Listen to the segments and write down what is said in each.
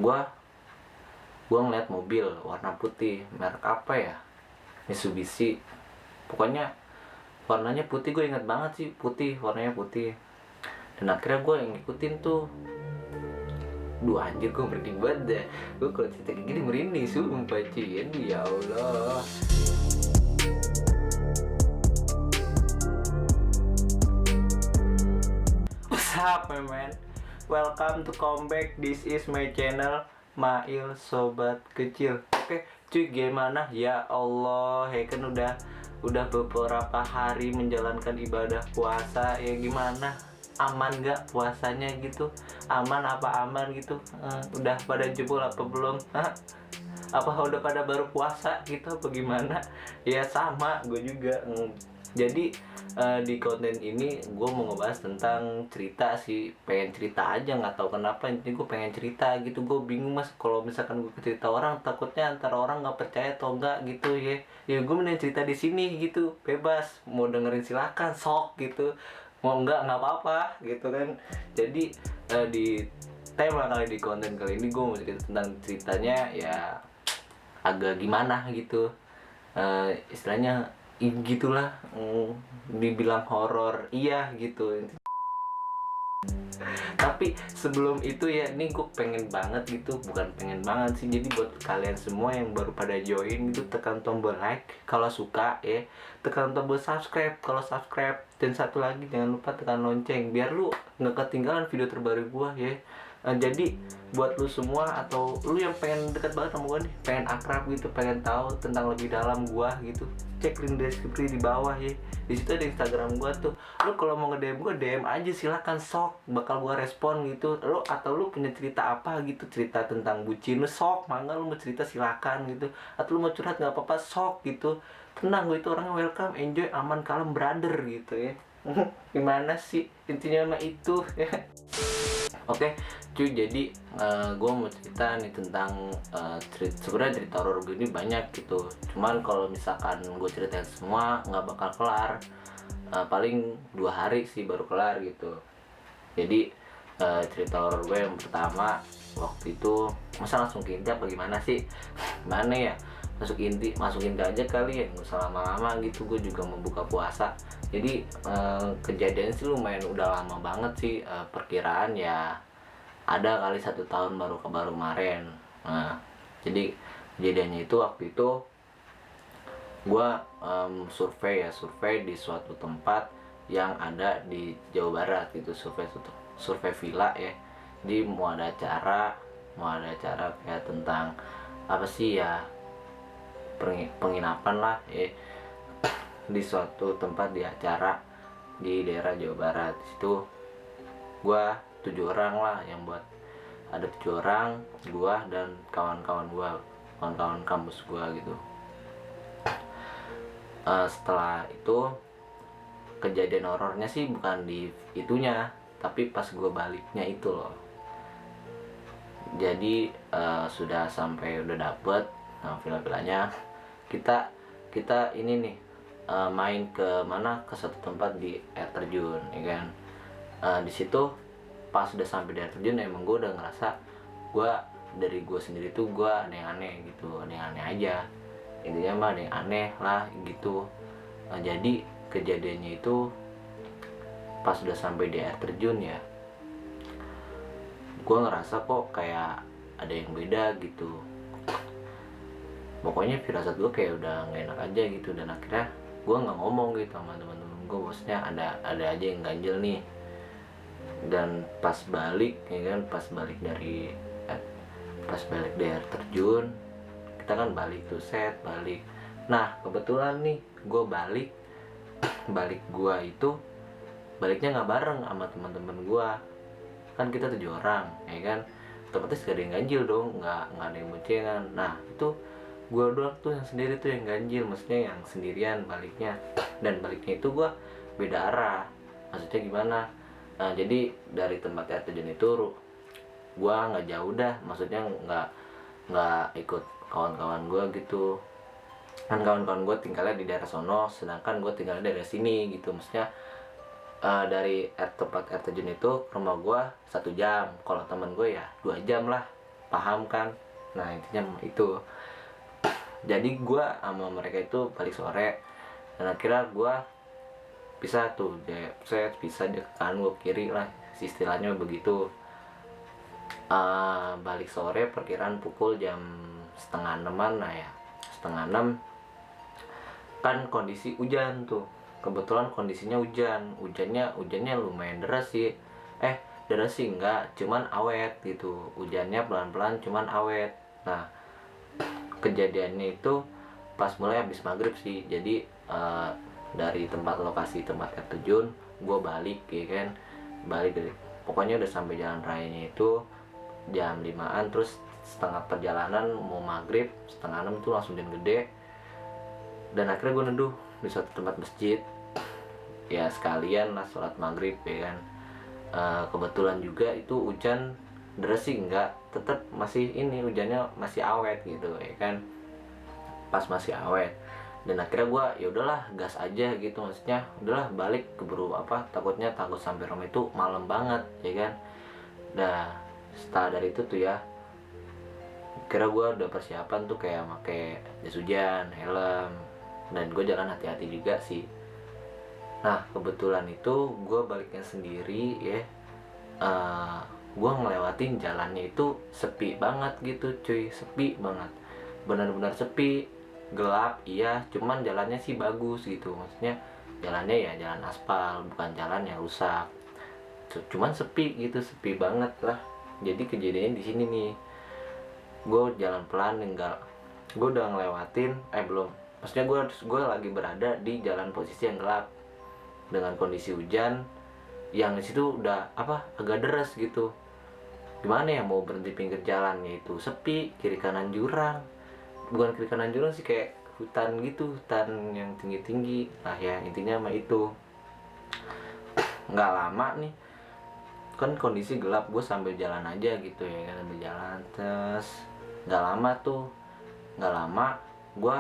Gua ngeliat mobil warna putih, merek apa ya, Mitsubishi, pokoknya warnanya putih. Gue ingat banget sih, putih, warnanya putih. Dan akhirnya gue yang ngikutin tuh. Duh anjir, gue merinding banget deh. Gue kalau cerita kayak gini merinding, sumpah cuy. Aduh ya Allah. What's up my man? Welcome to come back. This is my channel Mail Sobat Kecil. Oke cuy, gimana? Ya Allah, ya kan udah beberapa hari menjalankan ibadah puasa. Ya gimana? Aman gak puasanya gitu? Aman apa aman gitu? Udah pada jebol apa belum? Apa udah pada baru puasa gitu apa gimana? Ya sama, gue juga. Jadi di konten ini gue mau ngebahas tentang cerita sih, pengen cerita aja, nggak tahu kenapa ini gue pengen cerita gitu. Gue bingung mas, kalau misalkan gue cerita orang takutnya antara orang nggak percaya atau enggak gitu ya. Ya gue mending cerita di sini gitu, bebas mau dengerin silakan, sok gitu, mau nggak apa-apa gitu kan. Jadi di tema kali, di konten kali ini gue mau cerita tentang ceritanya ya agak gimana gitu, istilahnya gitulah, dibilang horor iya gitu. Tapi sebelum itu ya, ini gue pengen banget gitu, bukan pengen banget sih, jadi buat kalian semua yang baru pada join itu, tekan tombol like kalau suka ya, tekan tombol subscribe kalau subscribe, dan satu lagi jangan lupa tekan lonceng biar lu nggak ketinggalan video terbaru gue ya. Jadi buat lu semua atau lu yang pengen dekat banget sama gue nih, pengen akrab gitu, pengen tahu tentang lebih dalam gue gitu, cek link deskripsi di bawah ya. Di situ ada Instagram gue tuh. Lu kalau mau nge-DM gue, DM aja silakan, sok, bakal gue respon gitu. Lu atau lu punya cerita apa gitu, cerita tentang bucin lu, sok, mangga lu mau cerita silakan gitu. Atau lu mau curhat nggak apa-apa, sok gitu. Tenang, gue itu orangnya welcome, enjoy, aman, kalem, brother gitu ya. Gimana sih intinya mah itu ya. Oke cuy, jadi gue mau cerita nih tentang sebenarnya cerita horor gue ini banyak gitu. Cuman kalau misalkan gue ceritain semua nggak bakal kelar, paling 2 hari sih baru kelar gitu. Jadi cerita horor gue yang pertama, waktu itu masa langsung ke inti apa gimana sih? Mana ya, masuk inti aja kali ya, nggak usah lama-lama gitu. Gue juga mau buka puasa. Jadi kejadian sih lumayan udah lama banget sih, perkiraan ya ada kali 1 tahun baru kemarin. Nah jadi kejadiannya itu, waktu itu gue survei di suatu tempat yang ada di Jawa Barat gitu, survei villa ya. Jadi mau ada acara kayak tentang apa sih ya, penginapan lah ya, di suatu tempat, di acara di daerah Jawa Barat. Di situ gua 7 orang lah yang buat, ada 7 orang, gua dan kawan-kawan kampus gua gitu. Setelah itu kejadian horornya sih bukan di itunya, tapi pas gua baliknya itu loh. Jadi sudah sampai, udah dapet villa-villanya, kita ini nih, main ke mana, ke satu tempat di air terjun ya kan. Di situ pas udah sampai di air terjun, emang gue udah ngerasa dari gue sendiri tuh gue ada yang aneh gitu, ada yang aneh aja intinya mah, ada yang aneh lah gitu. Jadi kejadiannya itu pas udah sampai di air terjun ya, gue ngerasa kok kayak ada yang beda gitu. Pokoknya firasat gue kayak udah nggak enak aja gitu. Dan akhirnya gue nggak ngomong gitu sama teman-teman gue, bosnya ada aja yang ganjel nih. Dan pas balik ya kan, pas balik dari air terjun, kita kan balik tuh, balik. Nah kebetulan nih gue balik gue itu baliknya nggak bareng sama teman-teman gue, kan kita 7 orang ya kan, otomatis gak ada yang ganjil dong, nggak ada yang boncengan. Nah itu gue doang tuh yang sendiri tuh yang ganjil, maksudnya yang sendirian baliknya. Dan baliknya itu gue beda arah, maksudnya gimana, jadi dari tempat air terjun itu gue nggak jauh dah, maksudnya nggak ikut kawan-kawan gue gitu kan. Kawan-kawan gue tinggalnya di daerah sono, sedangkan gue tinggalnya dari sini gitu. Maksudnya dari tempat air terjun itu ke rumah gue 1 jam, kalau teman gue ya 2 jam lah paham kan. Nah intinya itu. Jadi gue sama mereka itu balik sore, dan akhirnya gue bisa tuh, saya bisa dia ke kanan gue kiri lah, istilahnya begitu. Balik sore perkiraan pukul jam setengah enaman. Nah ya setengah enam kan kondisi hujan tuh, kebetulan kondisinya hujannya lumayan deras sih. Deras sih enggak, cuman awet gitu, hujannya pelan-pelan cuman awet. Nah kejadiannya itu pas mulai habis maghrib sih. Jadi dari lokasi tempat terjun gue balik ya kan, balik dari, pokoknya udah sampai jalan rayanya itu jam 5-an. Terus setengah perjalanan mau maghrib setengah 6 itu langsung hujan gede, dan akhirnya gue neduh di suatu tempat masjid ya, sekalian lah sholat maghrib ya kan. Kebetulan juga itu hujan deras sih enggak, tetap masih ini, hujannya masih awet gitu ya kan, pas masih awet. Dan akhirnya gue ya udahlah gas aja gitu, maksudnya udahlah balik keburu takut sampai rumah itu malam banget ya kan. Nah setelah dari itu tuh ya, kira gue udah persiapan tuh kayak pakai jas hujan, helm, dan gue jalan hati-hati juga sih. Nah kebetulan itu gue baliknya sendiri ya, gue ngelewatin jalannya itu sepi banget gitu cuy, sepi banget, benar-benar sepi, gelap iya, cuman jalannya sih bagus gitu, maksudnya jalannya ya jalan aspal, bukan jalan yang rusak, cuman sepi gitu, sepi banget lah. Jadi kejadiannya di sini nih, gue jalan pelan, enggak, gue udah ngelewatin belum, maksudnya gue lagi berada di jalan posisi yang gelap dengan kondisi hujan yang di situ udah agak deras gitu. Gimana ya mau berhenti pinggir jalannya itu sepi, kiri kanan jurang, bukan kiri kanan jurang sih, kayak hutan gitu, hutan yang tinggi-tinggi. Nah ya intinya mah itu. Nggak lama nih kan kondisi gelap, gue sambil jalan aja gitu ya kan, sambil jalan. Terus nggak lama gue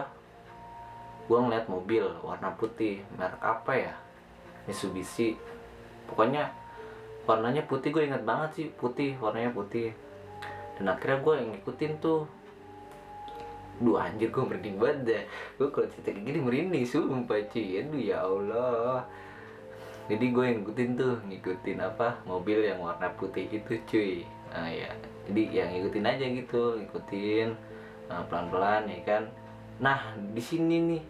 ngeliat mobil warna putih, merek apa ya, Mitsubishi, pokoknya warnanya putih, gue inget banget sih putih, warnanya putih. Dan akhirnya gue yang ngikutin tuh. Duh anjir, gue merinding banget deh, gue kalau cerita kayak gini merinding sumpah cuy, aduh ya Allah. Jadi gue yang ngikutin mobil yang warna putih itu cuy. Nah ya jadi yang ngikutin aja gitu, ngikutin pelan-pelan ya kan. Nah di sini nih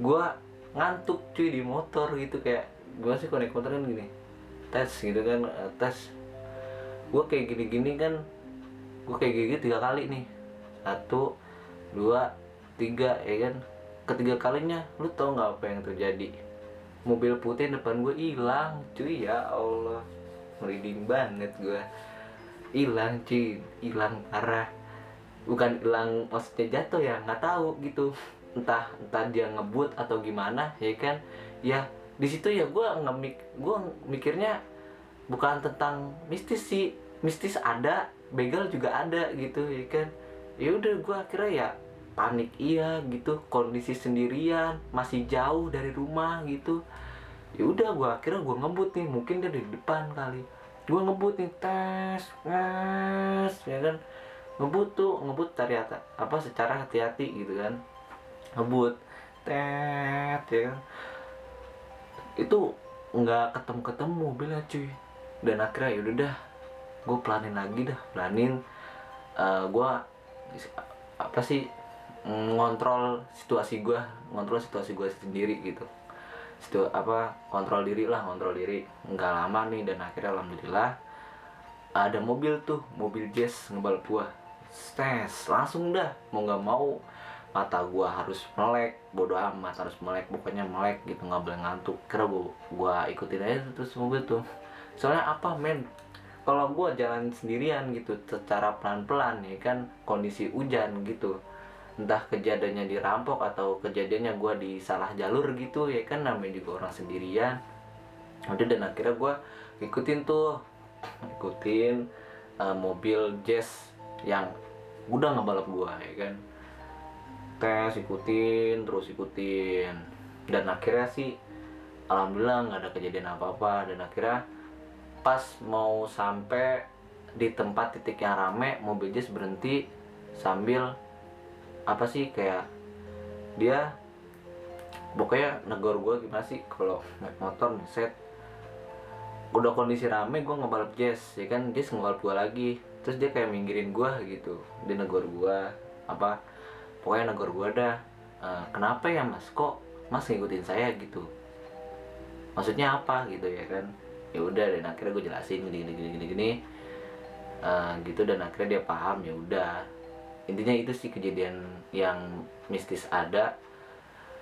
gue ngantuk cuy di motor gitu, kayak gue sih kalau naik motor kan gini, tes gitu kan, tes. Gue kayak gini-gini kan, gue kayak gini 3 kali nih, 1, 2, 3 ya kan. Ketiga kalinya lu tau nggak apa yang terjadi? Mobil putih depan gue hilang cuy, ya Allah, merinding banget gue. Hilang cuy, hilang parah. Bukan hilang maksudnya jatuh ya, nggak tahu gitu, entah dia ngebut atau gimana ya kan. Ya di situ ya gue mikirnya bukan tentang mistis sih, mistis ada, begal juga ada gitu ya kan. Ya udah gue akhirnya ya panik iya gitu, kondisi sendirian, masih jauh dari rumah gitu. Ya udah gue akhirnya ngebut nih, mungkin dia di depan kali, gue ngebut nih, tes ya kan, ngebut cari secara hati-hati gitu kan, ngebut tet ya kan. Itu nggak ketemu mobilnya cuy. Dan akhirnya yaudah dah, gue pelanin lagi dah, gue ngontrol situasi gue sendiri gitu. Kontrol diri. Nggak lama nih, dan akhirnya alhamdulillah ada mobil jazz ngebalap gua. Langsung dah, mau nggak mau mata gua harus melek, bodo amat, harus melek, pokoknya melek gitu, nggak boleh ngantuk. Kira gua ikutin aja terus mobil tuh. Soalnya kalau gua jalan sendirian gitu secara pelan-pelan ya kan, kondisi hujan gitu, entah kejadiannya dirampok atau kejadiannya gue di salah jalur gitu ya kan, namanya juga orang sendirian. Udah, dan akhirnya gue ikutin mobil jazz yang udah ngebalap gue ya kan, terus ikutin. Dan akhirnya sih alhamdulillah nggak ada kejadian apa-apa. Dan akhirnya pas mau sampai di tempat titik yang rame mobil Jazz berhenti sambil apa sih, kayak dia pokoknya negor gue gimana sih, kalau naik motor set udah kondisi rame gue ngebalap Jazz ya kan, Jazz ngebalap gue lagi, terus dia kayak minggirin gue gitu, dia negor gue apa, pokoknya negor gue dah. Kenapa ya mas, kok mas ngikutin saya gitu, maksudnya apa gitu ya kan. Ya udah, dan akhirnya gue jelasin gini gitu, dan akhirnya dia paham. Ya udah, intinya itu sih kejadian yang mistis ada.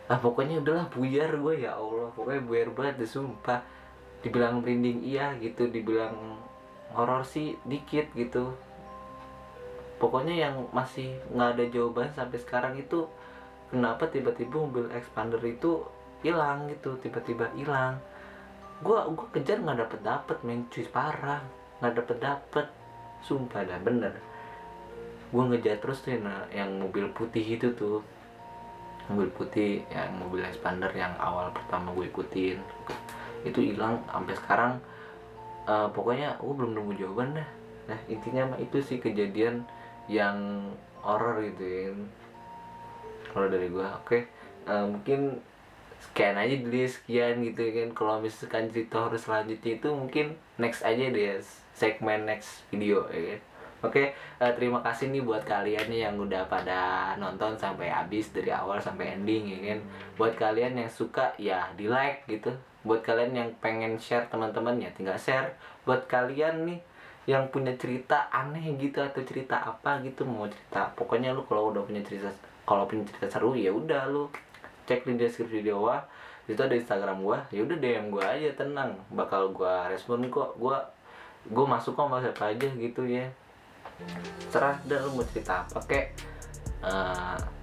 Pokoknya udahlah buyar gue, ya Allah, pokoknya buyar banget deh sumpah. Dibilang merinding iya gitu, dibilang horor sih dikit gitu. Pokoknya yang masih nggak ada jawaban sampai sekarang itu, kenapa tiba-tiba mobil expander itu hilang gitu, tiba-tiba hilang. Gua kejar nggak dapet men, cuy, parah, nggak dapet sumpah dah, bener. Gua ngejar terus tuh yang mobil putih itu tuh, mobil putih yang mobil expander yang awal pertama gue ikutin itu hilang sampai sekarang. Pokoknya gue belum nemu jawaban dah. Nah intinya mah itu sih kejadian yang horror gitu ya kalau dari gue. Oke, mungkin sekian aja dulu ya, sekian gitu kan. Kalau misalkan cerita horor selanjutnya itu mungkin next aja deh, segmen next video ya kan. Oke, terima kasih nih buat kalian nih yang udah pada nonton sampai habis dari awal sampai ending ya kan. Buat kalian yang suka ya di like gitu. Buat kalian yang pengen share teman-teman ya tinggal share. Buat kalian nih yang punya cerita aneh gitu atau cerita apa gitu, mau cerita, pokoknya lu kalau punya cerita seru ya udah lu cek di deskripsi di bawah, itu ada Instagram gua, ya udah DM gua aja, tenang, bakal gua respon kok. Gua masuk kok sama siapa aja gitu ya, serah dah lu mau cerita apa kek.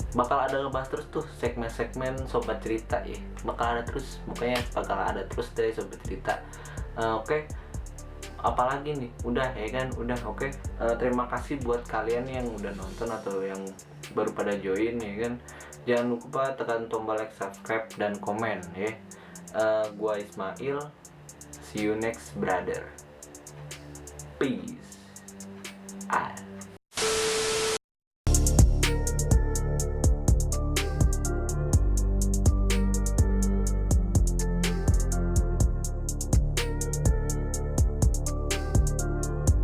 Bakal ada ngebahas terus tuh segmen-segmen sobat cerita ya, bakal ada terus, pokoknya bakal ada terus dari sobat cerita. Oke, apalagi nih, udah ya kan, udah. Oke, terima kasih buat kalian yang udah nonton atau yang baru pada join ya kan. Jangan lupa tekan tombol like, subscribe, dan komen ya. Gua Ismail, see you next brother, peace.